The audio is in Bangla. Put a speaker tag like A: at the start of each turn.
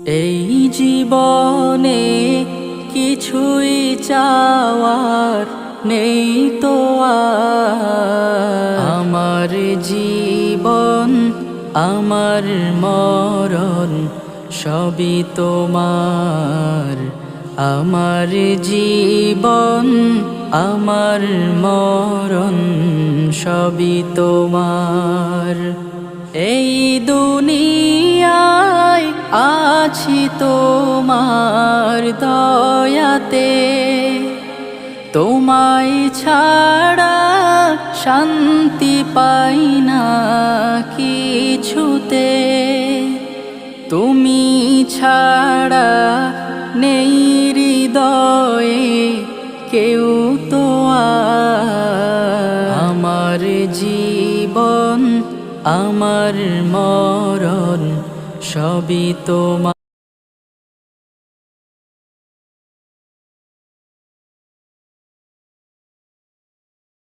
A: এই জীবনে কিছুই চাওয়ার নেই তো আর। আমার জীবন আমার মরণ সবই তোমার। আমার জীবন আমার মরণ সবই তোমার। এই দুনিয়ায় আছি তোমার দয়াতে, তোমায় ছাড়া শান্তি পাই না কিছুতে। তুমি ছাড়া নেই হৃদয়ে কেউ তো আর। আমার জীবন আমার মরণ সবই তোমার।